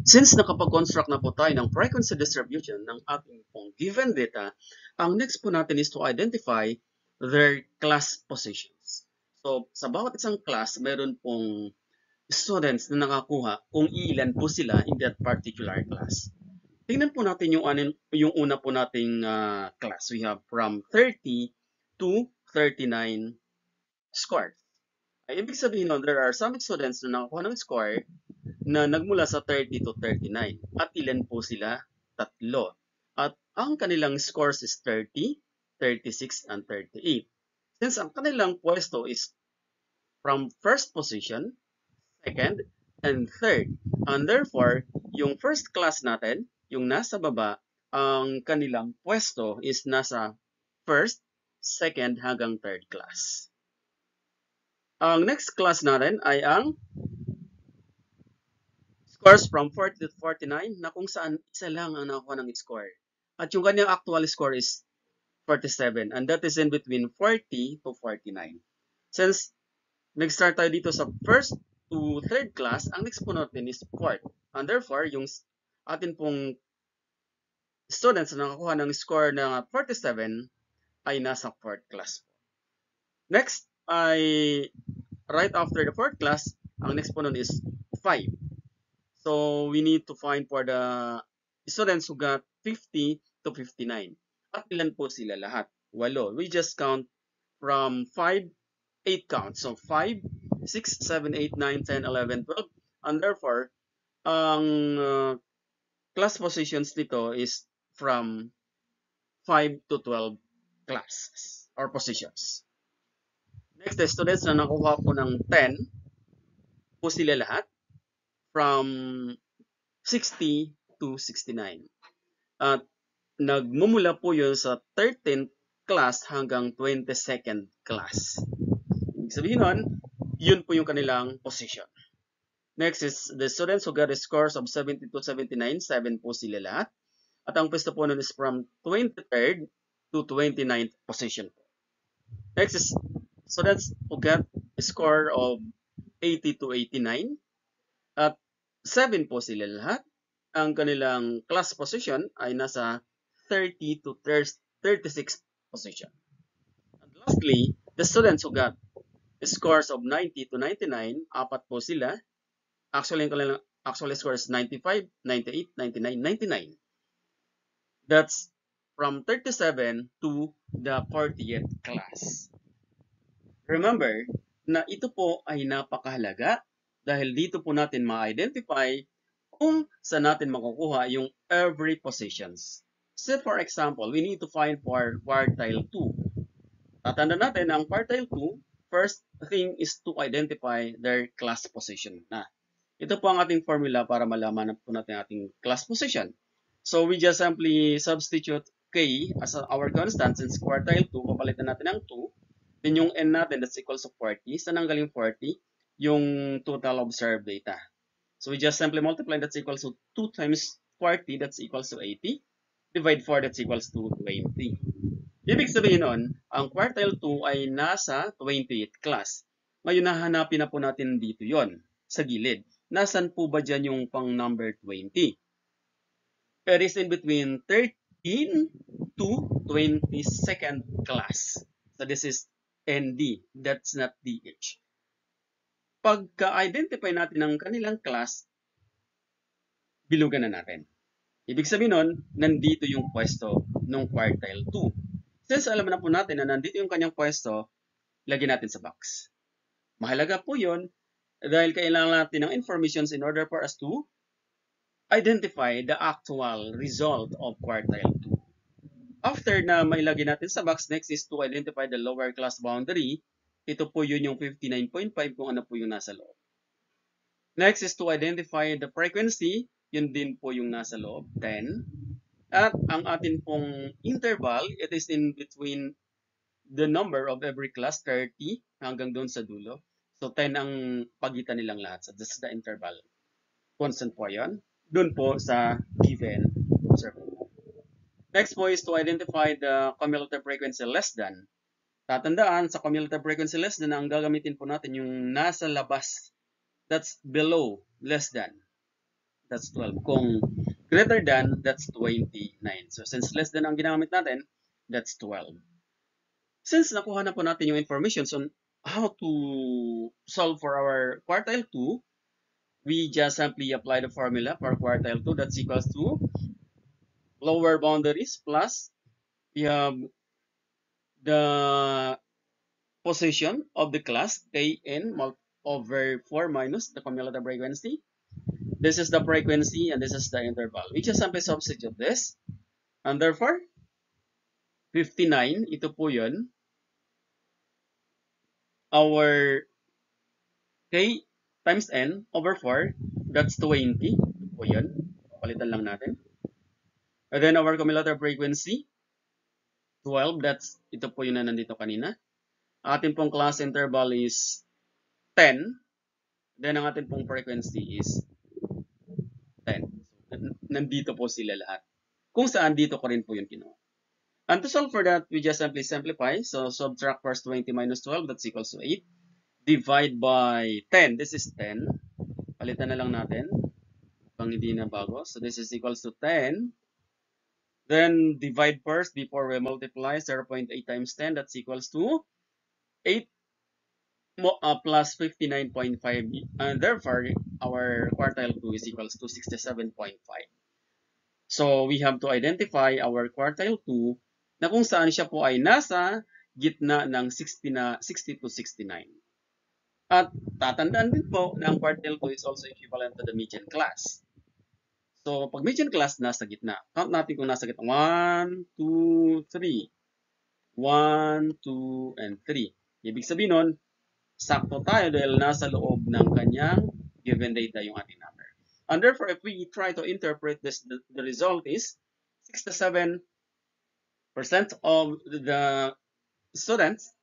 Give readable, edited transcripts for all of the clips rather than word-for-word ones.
Since nakapag-construct na po tayo ng frequency distribution ng ating pong given data, ang next po natin is to identify their class positions. So, sa bawat isang class, meron pong students na nakakuha kung ilan po sila in that particular class. Tingnan po natin yung una po nating class. We have from 30 to 39 scores. Ay, ibig sabihin nun, there are some students na nakakuha ng score na nagmula sa 30 to 39. At ilan po sila? Tatlo. At ang kanilang scores is 30, 36, and 38. Since ang kanilang pwesto is from first position, second, and third. And therefore, yung first class natin, yung nasa baba, ang kanilang pwesto is nasa first, second, hanggang third class. Ang next class natin ay ang scores from 40 to 49 na kung saan isa lang ang nakakuha ng score. At yung kanyang actual score is 47 and that is in between 40 to 49. Since nag-start tayo dito sa first to third class, ang next po natin is fourth. And therefore, yung atin pong students na nakakuha ng score na 47 ay nasa fourth class po. Next ay right after the fourth class, ang next po nun is 5. So, we need to find for the students who got 50 to 59. At ilan po sila lahat? 8. We just count from 5, 8 counts. So, 5, 6, 7, 8, 9, 10, 11, 12. And therefore, ang class positions nito is from 5 to 12 classes or positions. Next, the students na nakuha po ng 10 po sila lahat from 60 to 69. At nagmumula po yun sa 13th class hanggang 22nd class. Ibig sabihin nun, yun po yung kanilang position. Next is the students who got the scores of 70 to 79, 7 po sila lahat. At ang pwesto po nun is from 23rd to 29th position. Next is students who got a score of 80 to 89. At 7 po sila lahat. Ang kanilang class position ay nasa 30 to 36 position. And lastly, the students who got scores of 90 to 99, 4 po sila. Actually, ang kanilang actual score is 95, 98, 99, 99. That's from 37 to the 40th class. Remember na ito po ay napakahalaga dahil dito po natin ma-identify kung saan natin makukuha yung every positions. So for example, we need to find for quartile 2. Tatanda natin ang quartile 2, first thing is to identify their class position na. Ito po ang ating formula para malaman po natin ating class position. So we just simply substitute k as our constant since quartile 2, papalitan natin ang 2. Then yung n natin, that's equals to 40. Saan ang galing 40? Yung total observed data. So we just simply multiply, that's equals to 2 times 40, that's equals to 80. Divide 4, that's equals to 20. Ibig sabihin nun, ang quartile 2 ay nasa 28th class. Ngayon, nahanapin na po natin dito yon sa gilid. Nasaan po ba dyan yung pang number 20? It is in between 13 to 22nd class. So this is ND, that's not DH. Pagka-identify natin ng kanilang class, bilugan na natin. Ibig sabihin nun, nandito yung pwesto ng quartile 2. Since alam na po natin na nandito yung kanyang pwesto, lagyan natin sa box. Mahalaga po yun dahil kailangan natin ng informations in order for us to identify the actual result of quartile 2. After na mailagay natin sa box, next is to identify the lower class boundary. Ito po yun yung 59.5 kung ano po yung nasa loob. Next is to identify the frequency. Yun din po yung nasa loob, 10. At ang atin pong interval, it is in between the number of every class, 30, hanggang doon sa dulo. So 10 ang pagitan nilang lahat. So this is the interval. Constant po yan. Doon po sa given observable. Next po is to identify the cumulative frequency less than. Tatandaan, sa cumulative frequency less than, ang gagamitin po natin yung nasa labas. That's below less than. that's 12. Kung greater than, that's 29. So since less than ang ginamit natin, that's 12. Since nakuha na po natin yung information on how to solve for our quartile 2, we just simply apply the formula for quartile 2. That's equals to lower boundaries plus we have the position of the class kn over 4 minus the cumulative frequency. This is the frequency and this is the interval. We just simply substitute this. And therefore, 59, ito po yun. Our k times n over 4, that's 20. Ito po yun. Palitan lang natin. And then our cumulative frequency, 12. That's, ito po yun na nandito kanina. Ating pong class interval is 10. Then ang ating pong frequency is 10. So, nandito po sila lahat. Kung saan dito ko rin po yun kinuha. And to solve for that, we just simply simplify. So subtract first 20 minus 12, that's equals to 8. Divide by 10. This is 10. Palitan na lang natin. Pang hindi na bago. So this is equals to 10. Then divide first before we multiply. 0.8 times 10, that's equals to 8 plus 59.5. And therefore, our quartile 2 is equals to 67.5. So we have to identify our quartile 2 na kung saan siya po ay nasa gitna ng 60 to 69. At tatandaan din po na ang quartile 2 is also equivalent to the median class. So pag median class, nasa gitna. Count natin kung nasa gitna. 1, 2, 3. 1, 2, and 3. Ibig sabihin nun, sakto tayo dahil nasa loob ng kanyang given data yung ating number. And therefore, if we try to interpret this, the result is 67% of the students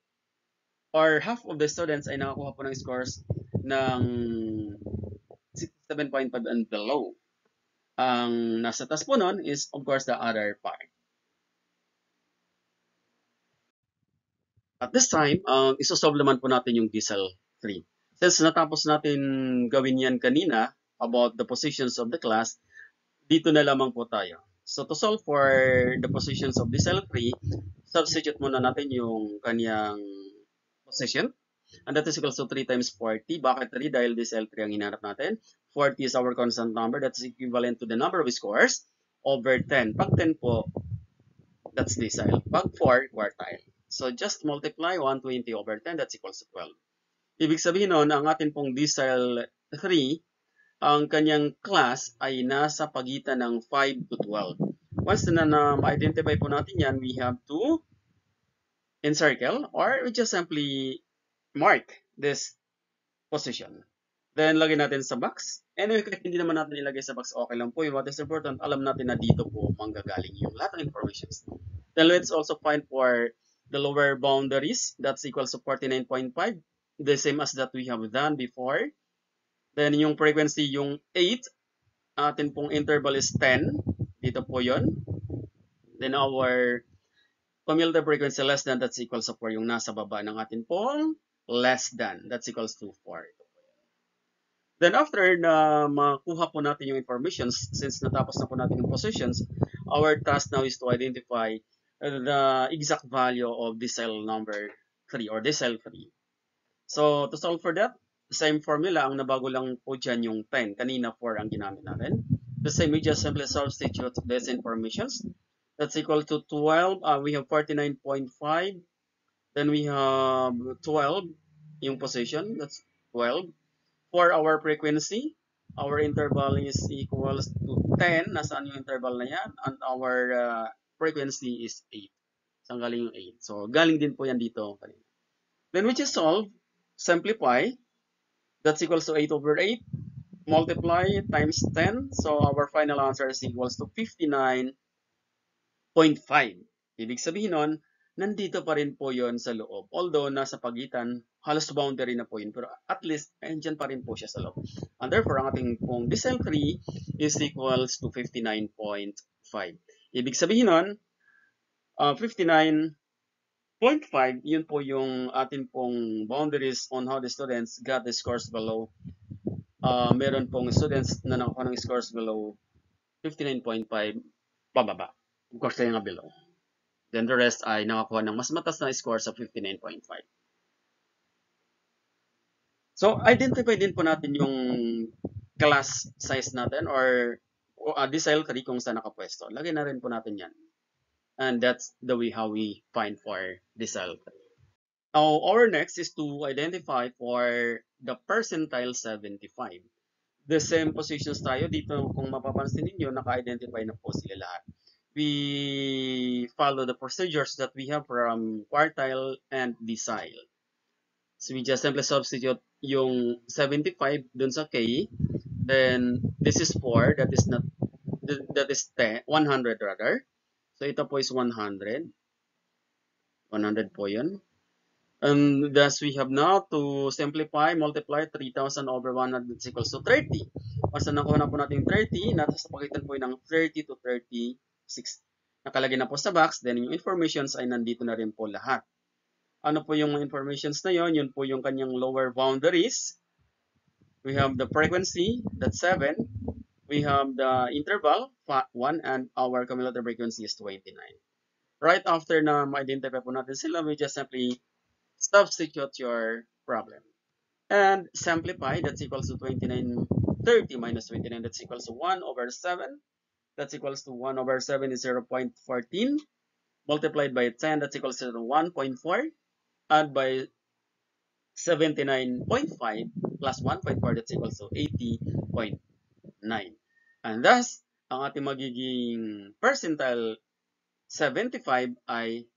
or half of the students ay nakakuha po ng scores ng 67.5 and below. Ang nasa taas po nun is, of course, the other part. At this time, isosolve naman po natin yung diesel 3. Since natapos natin gawin yan kanina about the positions of the class, dito na lamang po tayo. So to solve for the positions of diesel 3, substitute muna natin yung kanyang position. And that is equals to 3 times 40. Bakit 3? Dahil diesel 3 ang hinanap natin. 40 is our constant number. That's equivalent to the number of scores over 10. Pag 10 po, that's decile. Pag 4, quartile. So just multiply 120 over 10, that's equals to 12. Ibig sabihin nun, ang atin pong decile 3, ang kanyang class ay nasa pagitan ng 5 to 12. Once na ma-identify po natin yan, we have to encircle or we just simply mark this position. Then, lagay natin sa box. Anyway, kahit hindi naman natin ilagay sa box, okay lang po. What is important, alam natin na dito po manggagaling yung lahat ng informations. Then, let's also find for the lower boundaries. That's equals to 49.5. The same as that we have done before. Then, yung frequency, yung 8. Atin pong interval is 10. Dito po yon. Then, our cumulative frequency less than, that's equals to 4. Yung nasa baba ng atin pong less than, that's equals to 4. Then after na makuha po natin yung information, since natapos na po natin yung positions, our task now is to identify the exact value of decile number 3 or decile 3. So to solve for that, same formula, ang nabago lang po dyan yung 10. Kanina 4 ang ginamit natin. The same, we just simply substitute these informations. That's equal to 12. We have 49.5. Then we have 12 yung position. That's 12. For our frequency, our interval is equals to 10. Nasaan yung interval na yan? And our frequency is 8. Saan galing yung 8? So, galing din po yan dito. Then we just solve, simplify. That's equals to 8 over 8. Multiply times 10. So, our final answer is equals to 59.5. Ibig sabihin nun, nandito pa rin po yon sa loob. Although, nasa pagitan, halos boundary na po yun. Pero at least, andyan pa rin po siya sa loob. And therefore, ang ating pong decile 3 is equals to 59.5. Ibig sabihin nun, 59.5, yun po yung ating pong boundaries on how the students got the scores below meron pong students na nakakuha ng scores below 59.5 pababa. Of course, kaya nga below. Then the rest ay nakakuha ng mas mataas na score sa 59.5. So, identify din po natin yung class size natin or decile tree kung saan nakapwesto. Lagay na rin po natin yan. And that's the way how we find for decile tree. Now, our next is to identify for the percentile 75. The same positions tayo dito. Kung mapapansin ninyo, naka-identify na po sila lahat. We follow the procedures that we have from quartile and decile. So we just simply substitute yung 75 dun sa K. Then this is 4, that is 10, 100 rather. So ito po is 100. 100 po yun. And thus we have now to simplify, multiply 3,000 over 100 is equals to 30. Once na nakuha na po natin 30, nasa pagitan po ng 30 to 36. Nakalagay na po sa box, then yung informations ay nandito na rin po lahat. Ano po yung informations na yon? Yun po yung kanyang lower boundaries. We have the frequency, that's 7. We have the interval, 1, and our cumulative frequency is 29. Right after na ma-identify po natin sila, we just simply substitute your problem. And simplify, that's equals to 29, 30 minus 29, that's equals to 1 over 7. That's equals to 1 over 7 is 0.14. Multiplied by 10, that's equals to 1.4. Add by 79.5 plus 1.4, that's equals to 80.9. And thus, ang ating magiging percentile 75 ay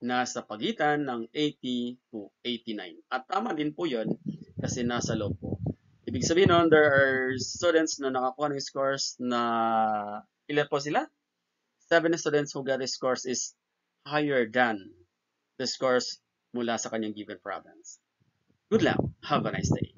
nasa pagitan ng 80 to 89. At tama din po yun kasi nasa loob po. Ibig sabihin nun, there are students na nakakuha ng scores na ilan po sila? 7 students who got the scores is higher than the scores mula sa kanyang given province. Good luck. Have a nice day.